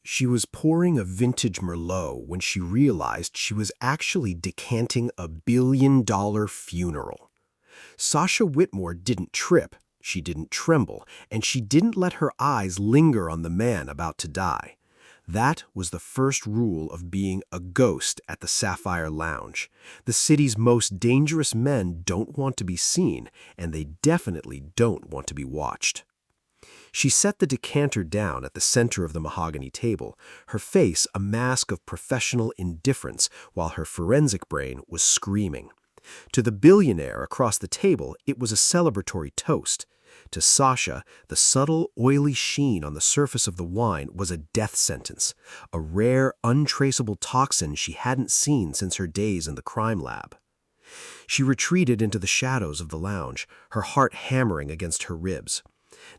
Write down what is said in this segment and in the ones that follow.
She was pouring a vintage Merlot when she realized she was actually decanting a billion-dollar funeral. Sasha Whitmore didn't trip, she didn't tremble, and she didn't let her eyes linger on the man about to die. That was the first rule of being a ghost at the Sapphire Lounge. The city's most dangerous men don't want to be seen, and they definitely don't want to be watched. She set the decanter down at the center of the mahogany table, her face a mask of professional indifference while her forensic brain was screaming. To the billionaire across the table, it was a celebratory toast. To Sasha, the subtle, oily sheen on the surface of the wine was a death sentence, a rare, untraceable toxin she hadn't seen since her days in the crime lab. She retreated into the shadows of the lounge, her heart hammering against her ribs.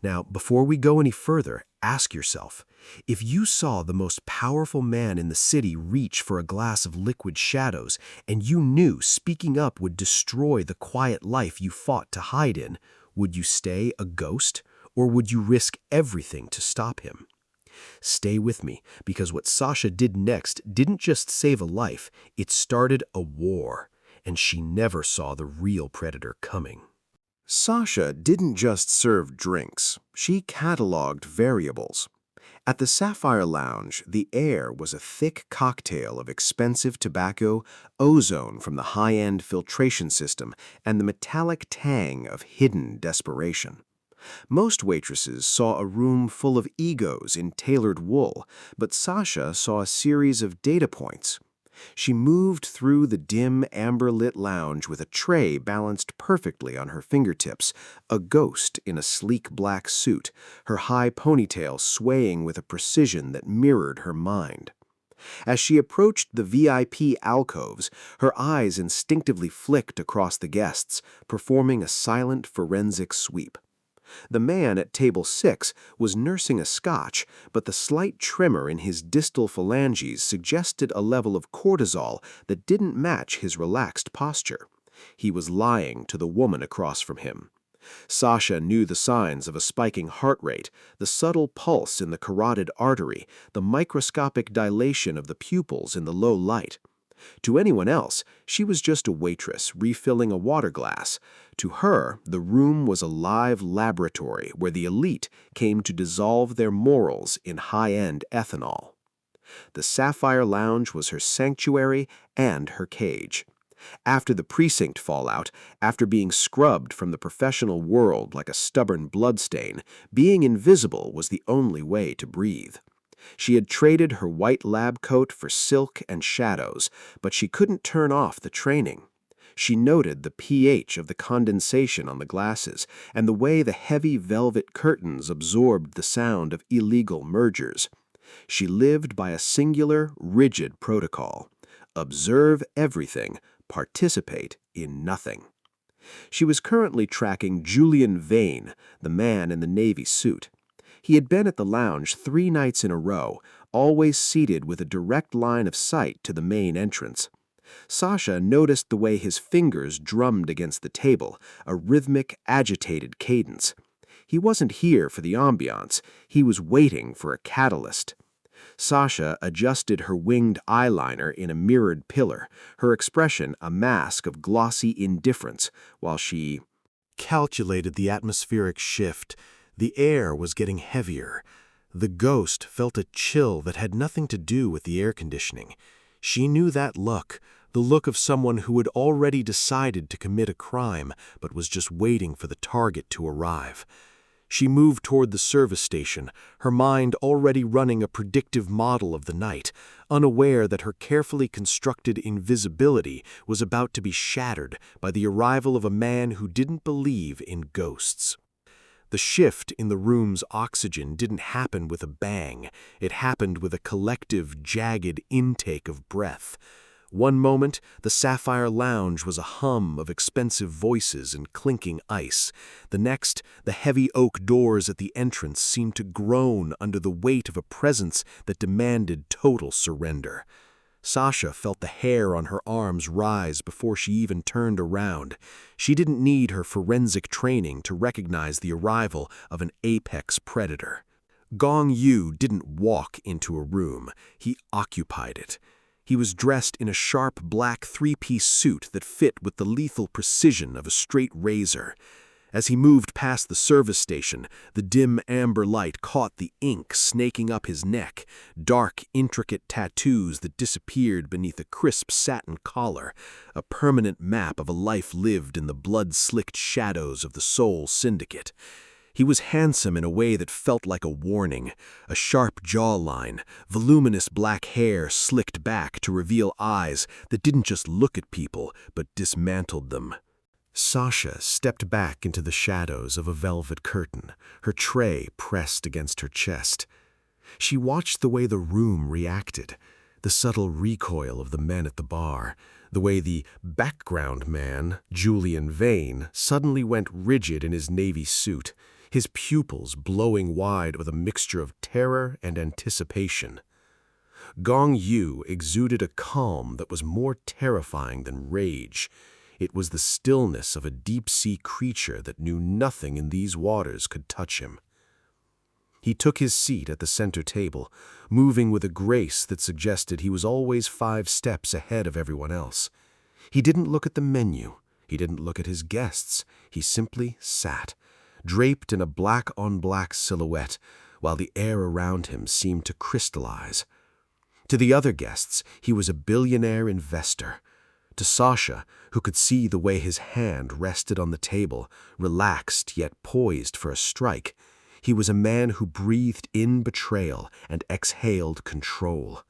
Now, before we go any further, ask yourself, if you saw the most powerful man in the city reach for a glass of liquid shadows, and you knew speaking up would destroy the quiet life you fought to hide in, would you stay a ghost, or would you risk everything to stop him? Stay with me, because what Sasha did next didn't just save a life, it started a war, and she never saw the real predator coming. Sasha didn't just serve drinks, she cataloged variables. At the Sapphire Lounge, the air was a thick cocktail of expensive tobacco, ozone from the high-end filtration system, and the metallic tang of hidden desperation. Most waitresses saw a room full of egos in tailored wool, but Sasha saw a series of data points. She moved through the dim, amber-lit lounge with a tray balanced perfectly on her fingertips, a ghost in a sleek black suit, her high ponytail swaying with a precision that mirrored her mind. As she approached the VIP alcoves, her eyes instinctively flicked across the guests, performing a silent forensic sweep. The man at table 6 was nursing a scotch, but the slight tremor in his distal phalanges suggested a level of cortisol that didn't match his relaxed posture. He was lying to the woman across from him. Sasha knew the signs of a spiking heart rate, the subtle pulse in the carotid artery, the microscopic dilation of the pupils in the low light. To anyone else, she was just a waitress refilling a water glass. To her, the room was a live laboratory where the elite came to dissolve their morals in high-end ethanol. The Sapphire Lounge was her sanctuary and her cage. After the precinct fallout, after being scrubbed from the professional world like a stubborn bloodstain, being invisible was the only way to breathe. She had traded her white lab coat for silk and shadows, but she couldn't turn off the training. She noted the pH of the condensation on the glasses and the way the heavy velvet curtains absorbed the sound of illegal mergers. She lived by a singular, rigid protocol. Observe everything, participate in nothing. She was currently tracking Julian Vane, the man in the navy suit. He had been at the lounge 3 nights in a row, always seated with a direct line of sight to the main entrance. Sasha noticed the way his fingers drummed against the table, a rhythmic, agitated cadence. He wasn't here for the ambiance, he was waiting for a catalyst. Sasha adjusted her winged eyeliner in a mirrored pillar, her expression a mask of glossy indifference, while she calculated the atmospheric shift. The air was getting heavier. The ghost felt a chill that had nothing to do with the air conditioning. She knew that look, the look of someone who had already decided to commit a crime but was just waiting for the target to arrive. She moved toward the service station, her mind already running a predictive model of the night, unaware that her carefully constructed invisibility was about to be shattered by the arrival of a man who didn't believe in ghosts. The shift in the room's oxygen didn't happen with a bang. It happened with a collective, jagged intake of breath. One moment, the Sapphire Lounge was a hum of expensive voices and clinking ice. The next, the heavy oak doors at the entrance seemed to groan under the weight of a presence that demanded total surrender. Sasha felt the hair on her arms rise before she even turned around. She didn't need her forensic training to recognize the arrival of an apex predator. Gong Yoo didn't walk into a room, he occupied it. He was dressed in a sharp black three-piece suit that fit with the lethal precision of a straight razor. As he moved past the service station, the dim amber light caught the ink snaking up his neck, dark, intricate tattoos that disappeared beneath a crisp satin collar, a permanent map of a life lived in the blood-slicked shadows of the Soul Syndicate. He was handsome in a way that felt like a warning, a sharp jawline, voluminous black hair slicked back to reveal eyes that didn't just look at people, but dismantled them. Sasha stepped back into the shadows of a velvet curtain, her tray pressed against her chest. She watched the way the room reacted, the subtle recoil of the men at the bar, the way the background man, Julian Vane, suddenly went rigid in his navy suit, his pupils blowing wide with a mixture of terror and anticipation. Gong Yoo exuded a calm that was more terrifying than rage. It was the stillness of a deep-sea creature that knew nothing in these waters could touch him. He took his seat at the center table, moving with a grace that suggested he was always 5 steps ahead of everyone else. He didn't look at the menu. He didn't look at his guests. He simply sat, draped in a black-on-black silhouette, while the air around him seemed to crystallize. To the other guests, he was a billionaire investor. To Sasha, who could see the way his hand rested on the table, relaxed yet poised for a strike, he was a man who breathed in betrayal and exhaled control.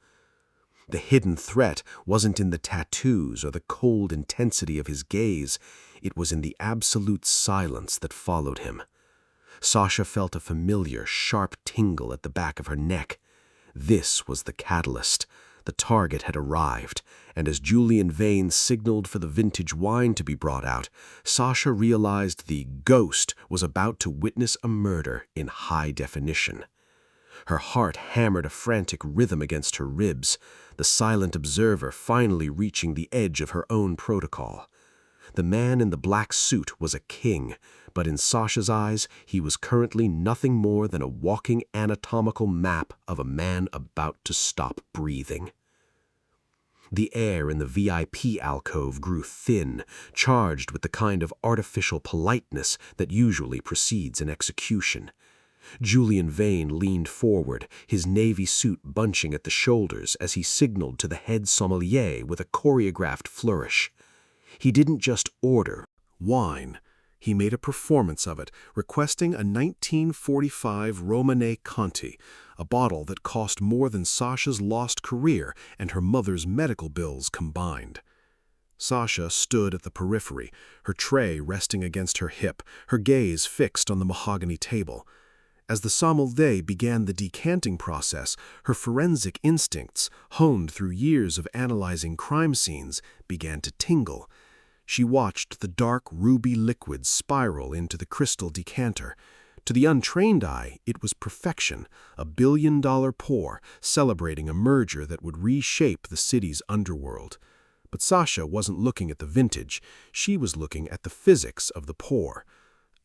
The hidden threat wasn't in the tattoos or the cold intensity of his gaze, it was in the absolute silence that followed him. Sasha felt a familiar, sharp tingle at the back of her neck. This was the catalyst. The target had arrived, and as Julian Vane signaled for the vintage wine to be brought out, Sasha realized the ghost was about to witness a murder in high definition. Her heart hammered a frantic rhythm against her ribs, the silent observer finally reaching the edge of her own protocol. The man in the black suit was a king, but in Sasha's eyes, he was currently nothing more than a walking anatomical map of a man about to stop breathing. The air in the VIP alcove grew thin, charged with the kind of artificial politeness that usually precedes an execution. Julian Vane leaned forward, his navy suit bunching at the shoulders as he signaled to the head sommelier with a choreographed flourish. He didn't just order wine. He made a performance of it, requesting a 1945 Romanée Conti, a bottle that cost more than Sasha's lost career and her mother's medical bills combined. Sasha stood at the periphery, her tray resting against her hip, her gaze fixed on the mahogany table. As the sommelier began the decanting process, her forensic instincts, honed through years of analyzing crime scenes, began to tingle. She watched the dark ruby liquid spiral into the crystal decanter. To the untrained eye, it was perfection, a billion-dollar pour, celebrating a merger that would reshape the city's underworld. But Sasha wasn't looking at the vintage, she was looking at the physics of the pour.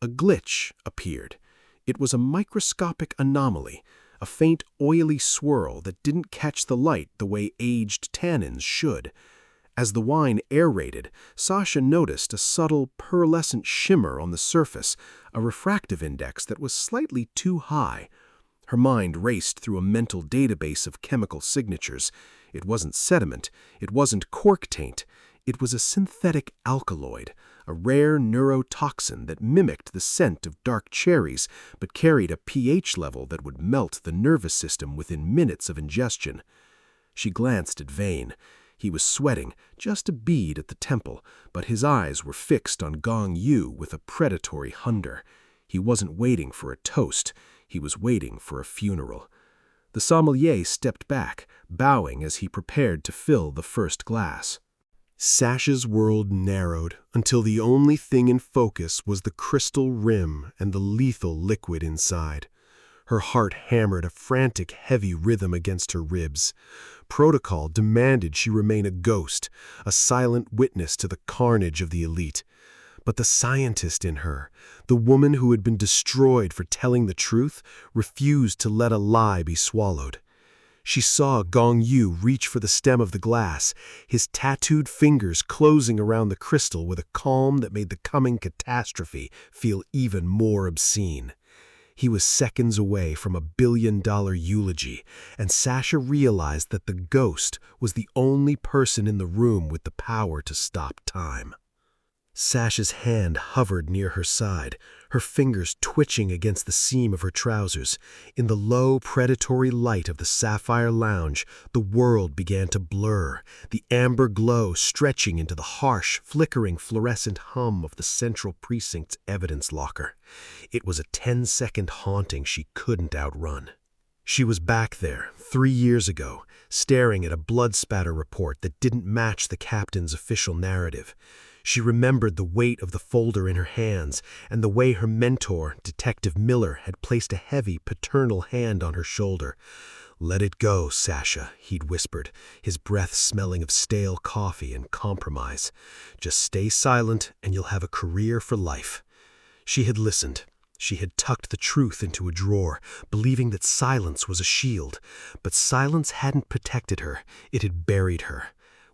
A glitch appeared. It was a microscopic anomaly, a faint oily swirl that didn't catch the light the way aged tannins should. As the wine aerated, Sasha noticed a subtle pearlescent shimmer on the surface, a refractive index that was slightly too high. Her mind raced through a mental database of chemical signatures. It wasn't sediment, it wasn't cork taint, it was a synthetic alkaloid, a rare neurotoxin that mimicked the scent of dark cherries but carried a pH level that would melt the nervous system within minutes of ingestion. She glanced at Vane. He was sweating, just a bead at the temple, but his eyes were fixed on Gong Yoo with a predatory hunger. He wasn't waiting for a toast, he was waiting for a funeral. The sommelier stepped back, bowing as he prepared to fill the first glass. Sasha's world narrowed until the only thing in focus was the crystal rim and the lethal liquid inside. Her heart hammered a frantic, heavy rhythm against her ribs. Protocol demanded she remain a ghost, a silent witness to the carnage of the elite. But the scientist in her, the woman who had been destroyed for telling the truth, refused to let a lie be swallowed. She saw Gong Yoo reach for the stem of the glass, his tattooed fingers closing around the crystal with a calm that made the coming catastrophe feel even more obscene. He was seconds away from a billion-dollar eulogy, and Sasha realized that the ghost was the only person in the room with the power to stop time. Sasha's hand hovered near her side, her fingers twitching against the seam of her trousers. In the low, predatory light of the Sapphire Lounge, the world began to blur, the amber glow stretching into the harsh, flickering fluorescent hum of the central precinct's evidence locker. It was a 10-second haunting she couldn't outrun. She was back there, 3 years ago, staring at a blood spatter report that didn't match the captain's official narrative. She remembered the weight of the folder in her hands and the way her mentor, Detective Miller, had placed a heavy paternal hand on her shoulder. "Let it go, Sasha," he'd whispered, his breath smelling of stale coffee and compromise. "Just stay silent and you'll have a career for life." She had listened. She had tucked the truth into a drawer, believing that silence was a shield. But silence hadn't protected her, it had buried her.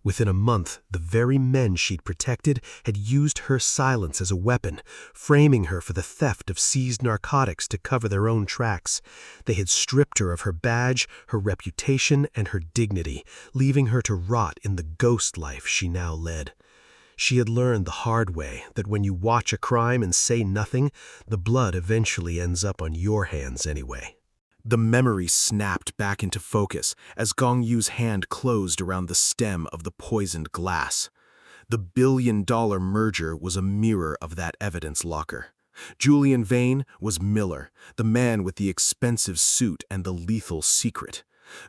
Within a month, the very men she'd protected had used her silence as a weapon, framing her for the theft of seized narcotics to cover their own tracks. They had stripped her of her badge, her reputation, and her dignity, leaving her to rot in the ghost life she now led. She had learned the hard way that when you watch a crime and say nothing, the blood eventually ends up on your hands anyway. The memory snapped back into focus as Gong Yoo's hand closed around the stem of the poisoned glass. The billion-dollar merger was a mirror of that evidence locker. Julian Vane was Miller, the man with the expensive suit and the lethal secret.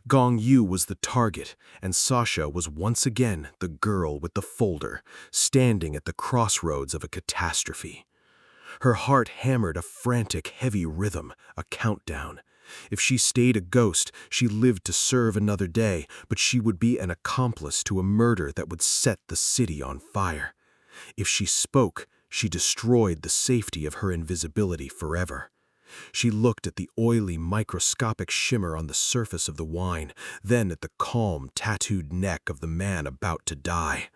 Gong Yoo was the target, and Sasha was once again the girl with the folder, standing at the crossroads of a catastrophe. Her heart hammered a frantic, heavy rhythm, a countdown. If she stayed a ghost, she lived to serve another day, but she would be an accomplice to a murder that would set the city on fire. If she spoke, she destroyed the safety of her invisibility forever. She looked at the oily, microscopic shimmer on the surface of the wine, then at the calm, tattooed neck of the man about to die.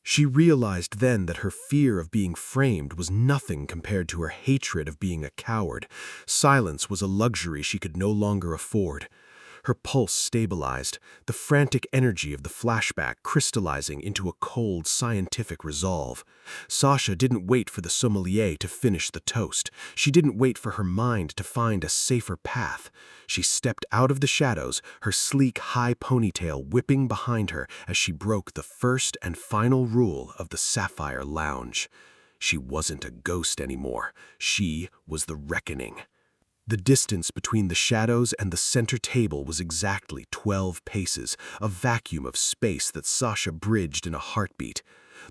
She realized then that her fear of being framed was nothing compared to her hatred of being a coward. Silence was a luxury she could no longer afford. Her pulse stabilized, the frantic energy of the flashback crystallizing into a cold, scientific resolve. Sasha didn't wait for the sommelier to finish the toast. She didn't wait for her mind to find a safer path. She stepped out of the shadows, her sleek, high ponytail whipping behind her as she broke the first and final rule of the Sapphire Lounge. She wasn't a ghost anymore. She was the reckoning. The distance between the shadows and the center table was exactly 12 paces, a vacuum of space that Sasha bridged in a heartbeat.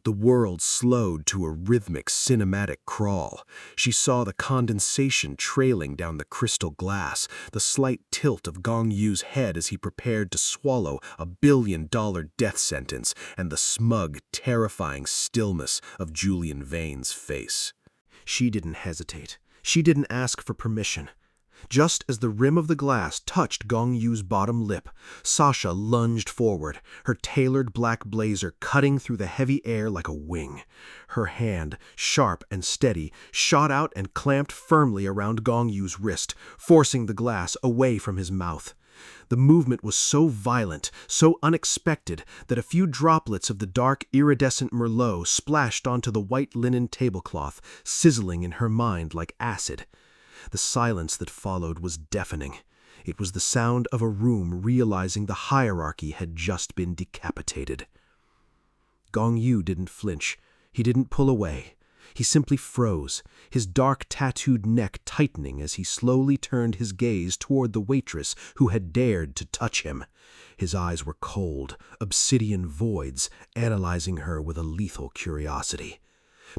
The world slowed to a rhythmic, cinematic crawl. She saw the condensation trailing down the crystal glass, the slight tilt of Gong Yoo's head as he prepared to swallow a billion-dollar death sentence, and the smug, terrifying stillness of Julian Vane's face. She didn't hesitate. She didn't ask for permission. Just as the rim of the glass touched Gong Yoo's bottom lip, Sasha lunged forward, her tailored black blazer cutting through the heavy air like a wing. Her hand, sharp and steady, shot out and clamped firmly around Gong Yoo's wrist, forcing the glass away from his mouth. The movement was so violent, so unexpected, that a few droplets of the dark, iridescent Merlot splashed onto the white linen tablecloth, sizzling in her mind like acid. The silence that followed was deafening. It was the sound of a room realizing the hierarchy had just been decapitated. Gong Yoo didn't flinch. He didn't pull away. He simply froze, his dark tattooed neck tightening as he slowly turned his gaze toward the waitress who had dared to touch him. His eyes were cold, obsidian voids, analyzing her with a lethal curiosity.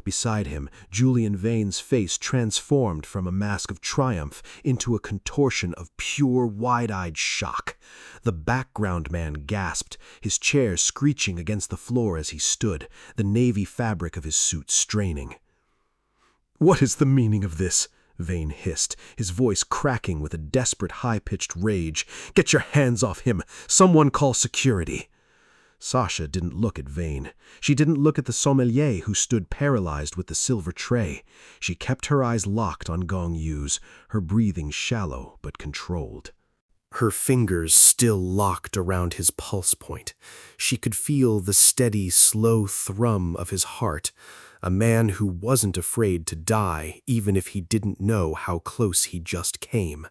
Beside him, Julian Vane's face transformed from a mask of triumph into a contortion of pure, wide-eyed shock. The background man gasped, his chair screeching against the floor as he stood, the navy fabric of his suit straining. "What is the meaning of this?" Vane hissed, his voice cracking with a desperate high-pitched rage. "Get your hands off him! Someone call security!" Sasha didn't look at Vane. She didn't look at the sommelier who stood paralyzed with the silver tray. She kept her eyes locked on Gong Yoo's, her breathing shallow but controlled. Her fingers still locked around his pulse point. She could feel the steady, slow thrum of his heart, a man who wasn't afraid to die even if he didn't know how close he just came.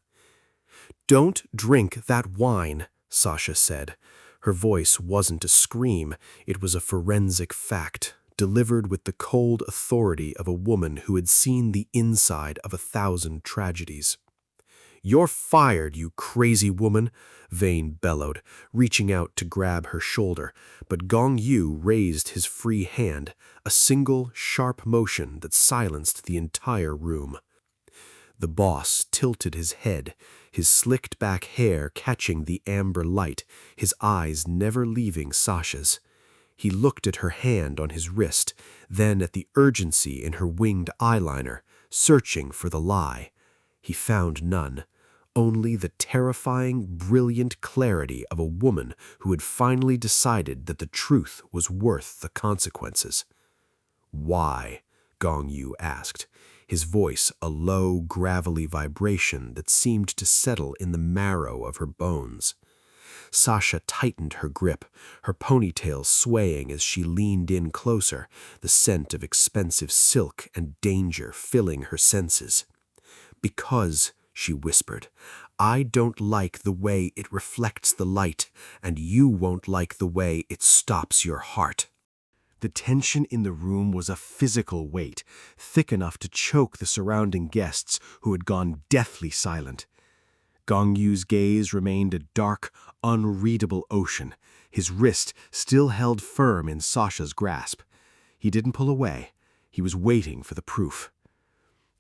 "Don't drink that wine," Sasha said. Her voice wasn't a scream, it was a forensic fact, delivered with the cold authority of a woman who had seen the inside of 1,000 tragedies. "You're fired, you crazy woman," Vane bellowed, reaching out to grab her shoulder, but Gong Yoo raised his free hand, a single, sharp motion that silenced the entire room. The boss tilted his head, his slicked-back hair catching the amber light, his eyes never leaving Sasha's. He looked at her hand on his wrist, then at the urgency in her winged eyeliner, searching for the lie. He found none, only the terrifying, brilliant clarity of a woman who had finally decided that the truth was worth the consequences. "Why?" Gong Yoo asked, his voice a low, gravelly vibration that seemed to settle in the marrow of her bones. Sasha tightened her grip, her ponytail swaying as she leaned in closer, the scent of expensive silk and danger filling her senses. "Because," she whispered, "I don't like the way it reflects the light, and you won't like the way it stops your heart." The tension in the room was a physical weight, thick enough to choke the surrounding guests who had gone deathly silent. Gong Yoo's gaze remained a dark, unreadable ocean, his wrist still held firm in Sasha's grasp. He didn't pull away. He was waiting for the proof.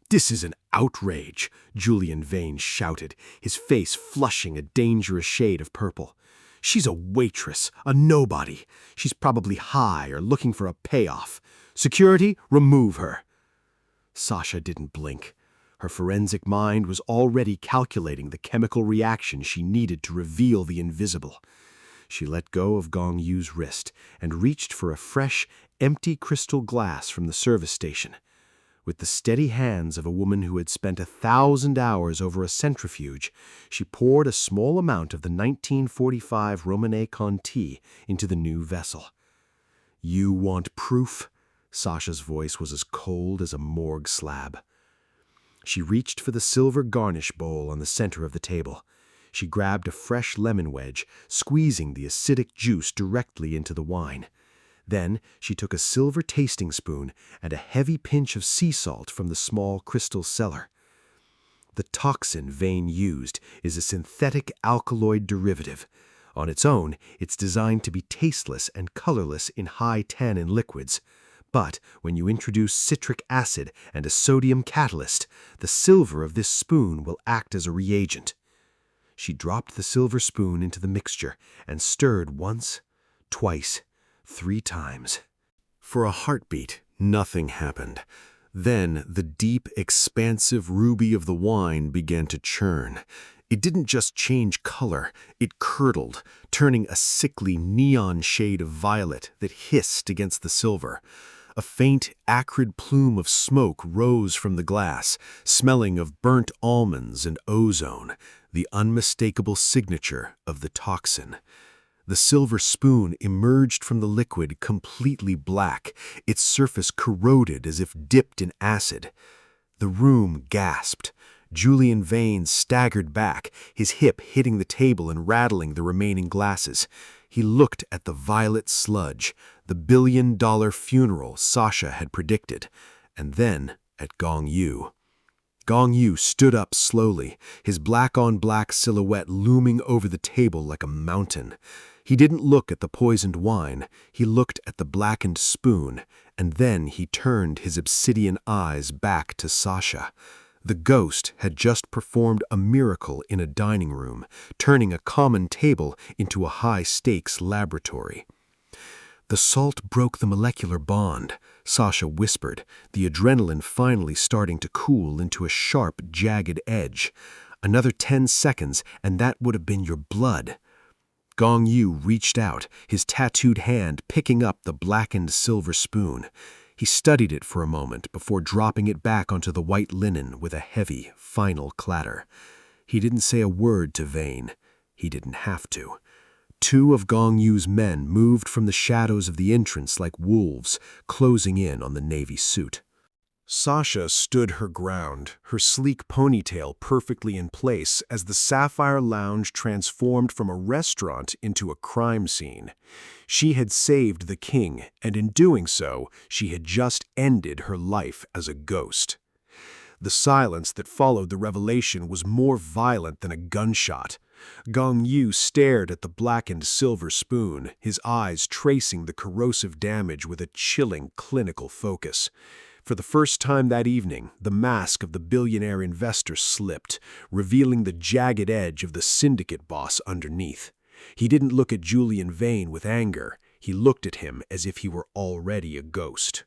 "This is an outrage," Julian Vane shouted, his face flushing a dangerous shade of purple. "She's a waitress, a nobody. She's probably high or looking for a payoff. Security, remove her." Sasha didn't blink. Her forensic mind was already calculating the chemical reaction she needed to reveal the invisible. She let go of Gong Yoo's wrist and reached for a fresh, empty crystal glass from the service station. With the steady hands of a woman who had spent 1,000 hours over a centrifuge, she poured a small amount of the 1945 Romanée Conti into the new vessel. "You want proof?" Sasha's voice was as cold as a morgue slab. She reached for the silver garnish bowl on the center of the table. She grabbed a fresh lemon wedge, squeezing the acidic juice directly into the wine. Then she took a silver tasting spoon and a heavy pinch of sea salt from the small crystal cellar. The toxin Vane used is a synthetic alkaloid derivative. On its own, it's designed to be tasteless and colorless in high tannin liquids. But when you introduce citric acid and a sodium catalyst, the silver of this spoon will act as a reagent. She dropped the silver spoon into the mixture and stirred once, twice, 3 times. For a heartbeat, nothing happened. Then the deep, expansive ruby of the wine began to churn. It didn't just change color, it curdled, turning a sickly neon shade of violet that hissed against the silver. A faint, acrid plume of smoke rose from the glass, smelling of burnt almonds and ozone, the unmistakable signature of the toxin. The silver spoon emerged from the liquid completely black, its surface corroded as if dipped in acid. The room gasped. Julian Vane staggered back, his hip hitting the table and rattling the remaining glasses. He looked at the violet sludge, the billion-dollar funeral Sasha had predicted, and then at Gong Yoo. Gong Yoo stood up slowly, his black-on-black silhouette looming over the table like a mountain. He didn't look at the poisoned wine, he looked at the blackened spoon, and then he turned his obsidian eyes back to Sasha. The ghost had just performed a miracle in a dining room, turning a common table into a high-stakes laboratory. The salt broke the molecular bond, Sasha whispered, the adrenaline finally starting to cool into a sharp, jagged edge. Another 10 seconds, and that would have been your blood. Gong Yoo reached out, his tattooed hand picking up the blackened silver spoon. He studied it for a moment before dropping it back onto the white linen with a heavy, final clatter. He didn't say a word to Vane. He didn't have to. 2 of Gong Yoo's men moved from the shadows of the entrance like wolves, closing in on the navy suit. Sasha stood her ground, her sleek ponytail perfectly in place as the Sapphire Lounge transformed from a restaurant into a crime scene. She had saved the king, and in doing so, she had just ended her life as a ghost. The silence that followed the revelation was more violent than a gunshot. Gong Yoo stared at the blackened silver spoon, his eyes tracing the corrosive damage with a chilling, clinical focus. For the first time that evening, the mask of the billionaire investor slipped, revealing the jagged edge of the syndicate boss underneath. He didn't look at Julian Vane with anger. He looked at him as if he were already a ghost.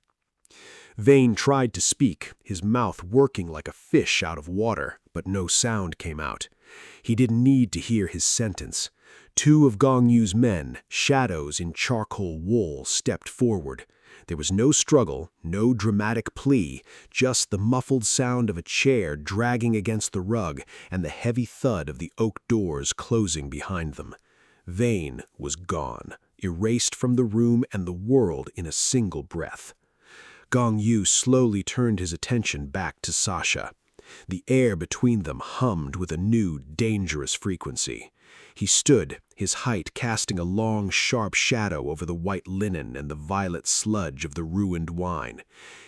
Vane tried to speak, his mouth working like a fish out of water, but no sound came out. He didn't need to hear his sentence. 2 of Gong Yoo's men, shadows in charcoal wool, stepped forward. There was no struggle, no dramatic plea, just the muffled sound of a chair dragging against the rug and the heavy thud of the oak doors closing behind them. Vane was gone, erased from the room and the world in a single breath. Gong Yoo slowly turned his attention back to Sasha. The air between them hummed with a new, dangerous frequency. He stood, his height casting a long, sharp shadow over the white linen and the violet sludge of the ruined wine.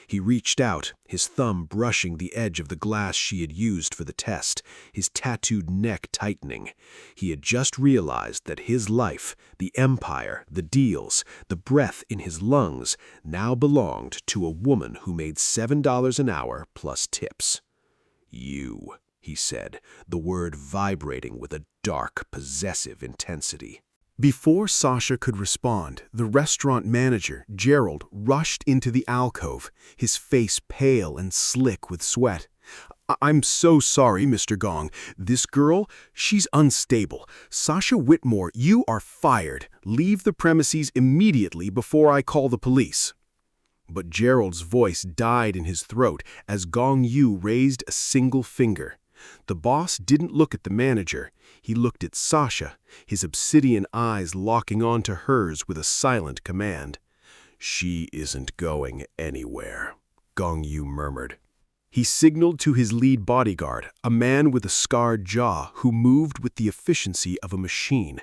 He reached out, his thumb brushing the edge of the glass she had used for the test, his tattooed neck tightening. He had just realized that his life, the empire, the deals, the breath in his lungs, now belonged to a woman who made $7 an hour plus tips. "You," he said, the word vibrating with a dark, possessive intensity. Before Sasha could respond, the restaurant manager, Gerald, rushed into the alcove, his face pale and slick with sweat. "I'm so sorry, Mr. Gong. This girl, she's unstable. Sasha Whitmore, you are fired. Leave the premises immediately before I call the police." But Gerald's voice died in his throat as Gong Yoo raised a single finger. The boss didn't look at the manager. He looked at Sasha, his obsidian eyes locking onto hers with a silent command. "She isn't going anywhere," Gong Yoo murmured. He signaled to his lead bodyguard, a man with a scarred jaw who moved with the efficiency of a machine.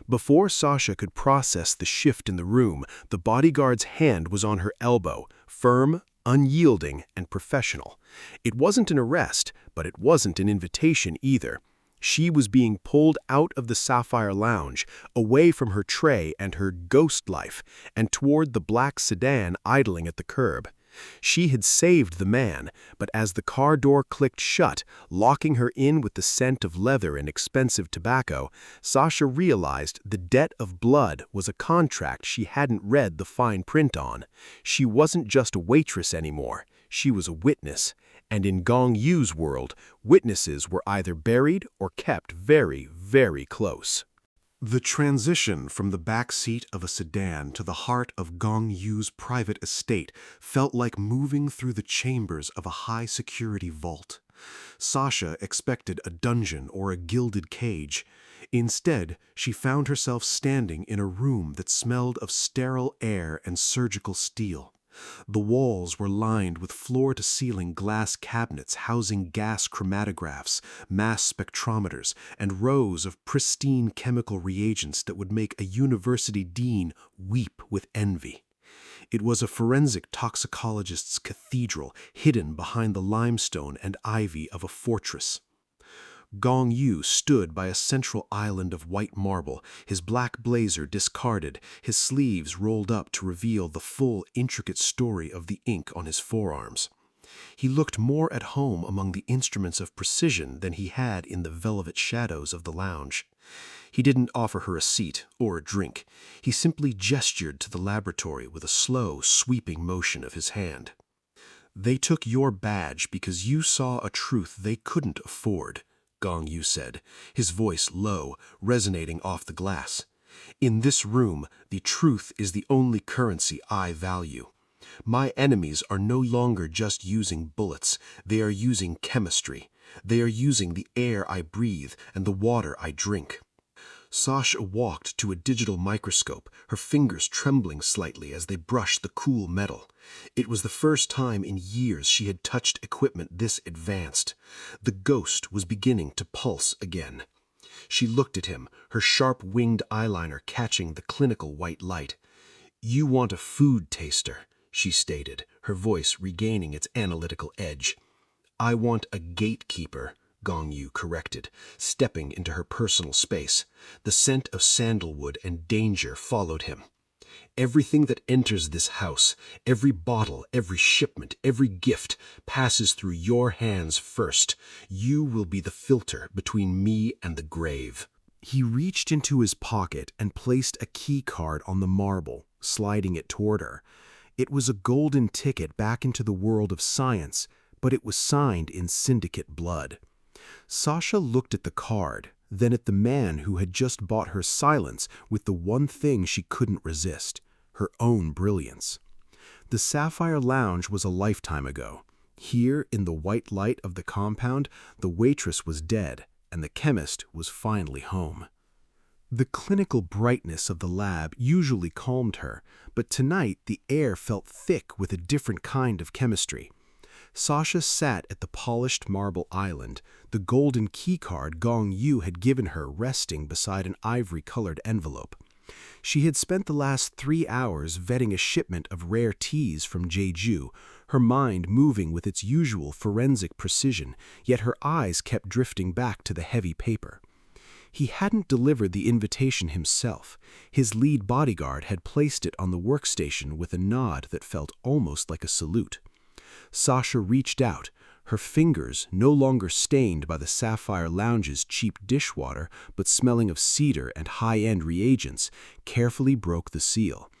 Before Sasha could process the shift in the room, the bodyguard's hand was on her elbow, firm, unyielding, and professional. It wasn't an arrest, but it wasn't an invitation either. She was being pulled out of the Sapphire Lounge, away from her tray and her ghost life, and toward the black sedan idling at the curb. She had saved the man, but as the car door clicked shut, locking her in with the scent of leather and expensive tobacco, Sasha realized the debt of blood was a contract she hadn't read the fine print on. She wasn't just a waitress anymore. She was a witness. And in Gong Yoo's world, witnesses were either buried or kept very, very close. The transition from the back seat of a sedan to the heart of Gong Yoo's private estate felt like moving through the chambers of a high-security vault. Sasha expected a dungeon or a gilded cage. Instead, she found herself standing in a room that smelled of sterile air and surgical steel. The walls were lined with floor-to-ceiling glass cabinets housing gas chromatographs, mass spectrometers, and rows of pristine chemical reagents that would make a university dean weep with envy. It was a forensic toxicologist's cathedral hidden behind the limestone and ivy of a fortress. Gong Yoo stood by a central island of white marble, his black blazer discarded, his sleeves rolled up to reveal the full, intricate story of the ink on his forearms. He looked more at home among the instruments of precision than he had in the velvet shadows of the lounge. He didn't offer her a seat or a drink. He simply gestured to the laboratory with a slow, sweeping motion of his hand. "They took your badge because you saw a truth they couldn't afford," Gong Yoo said, his voice low, resonating off the glass. "In this room, the truth is the only currency I value. My enemies are no longer just using bullets. They are using chemistry. They are using the air I breathe and the water I drink." Sasha walked to a digital microscope, her fingers trembling slightly as they brushed the cool metal. It was the first time in years she had touched equipment this advanced. The ghost was beginning to pulse again. She looked at him, her sharp winged eyeliner catching the clinical white light. "You want a food taster," she stated, her voice regaining its analytical edge. "I want a gatekeeper," Gong Yoo corrected, stepping into her personal space. The scent of sandalwood and danger followed him. "Everything that enters this house, every bottle, every shipment, every gift, passes through your hands first. You will be the filter between me and the grave." He reached into his pocket and placed a key card on the marble, sliding it toward her. It was a golden ticket back into the world of science, but it was signed in syndicate blood. Sasha looked at the card, then at the man who had just bought her silence with the one thing she couldn't resist, her own brilliance. The Sapphire Lounge was a lifetime ago. Here, in the white light of the compound, the waitress was dead, and the chemist was finally home. The clinical brightness of the lab usually calmed her, but tonight the air felt thick with a different kind of chemistry. Sasha sat at the polished marble island, the golden keycard Gong Yoo had given her resting beside an ivory-colored envelope. She had spent the last 3 hours vetting a shipment of rare teas from Jeju, her mind moving with its usual forensic precision, yet her eyes kept drifting back to the heavy paper. He hadn't delivered the invitation himself. His lead bodyguard had placed it on the workstation with a nod that felt almost like a salute. Sasha reached out. Her fingers, no longer stained by the Sapphire Lounge's cheap dishwater, but smelling of cedar and high-end reagents, carefully broke the seal.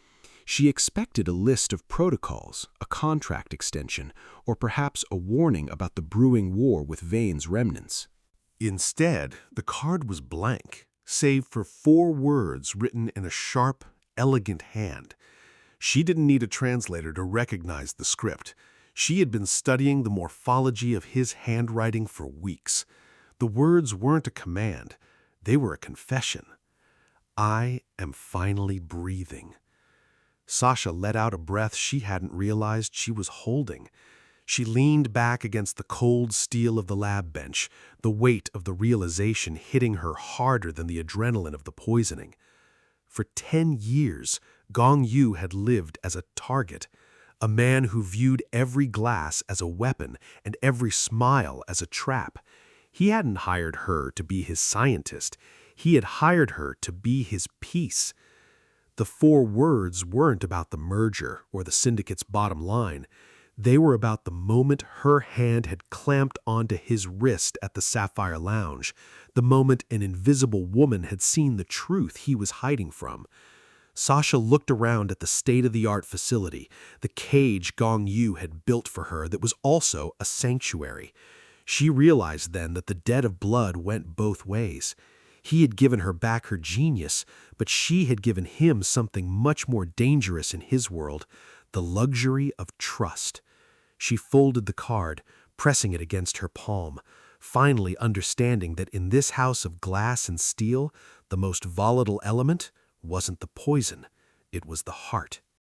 She expected a list of protocols, a contract extension, or perhaps a warning about the brewing war with Vane's remnants. Instead, the card was blank, save for 4 words written in a sharp, elegant hand. She didn't need a translator to recognize the script. She had been studying the morphology of his handwriting for weeks. The words weren't a command. They were a confession. "I am finally breathing." Sasha let out a breath she hadn't realized she was holding. She leaned back against the cold steel of the lab bench, the weight of the realization hitting her harder than the adrenaline of the poisoning. For 10 years, Gong Yoo had lived as a target, a man who viewed every glass as a weapon and every smile as a trap. He hadn't hired her to be his scientist. He had hired her to be his piece. The 4 words weren't about the merger or the syndicate's bottom line. They were about the moment her hand had clamped onto his wrist at the Sapphire Lounge, the moment an invisible woman had seen the truth he was hiding from. Sasha looked around at the state-of-the-art facility, the cage Gong Yoo had built for her that was also a sanctuary. She realized then that the debt of blood went both ways. He had given her back her genius, but she had given him something much more dangerous in his world, the luxury of trust. She folded the card, pressing it against her palm, finally understanding that in this house of glass and steel, the most volatile element wasn't the poison, it was the heart.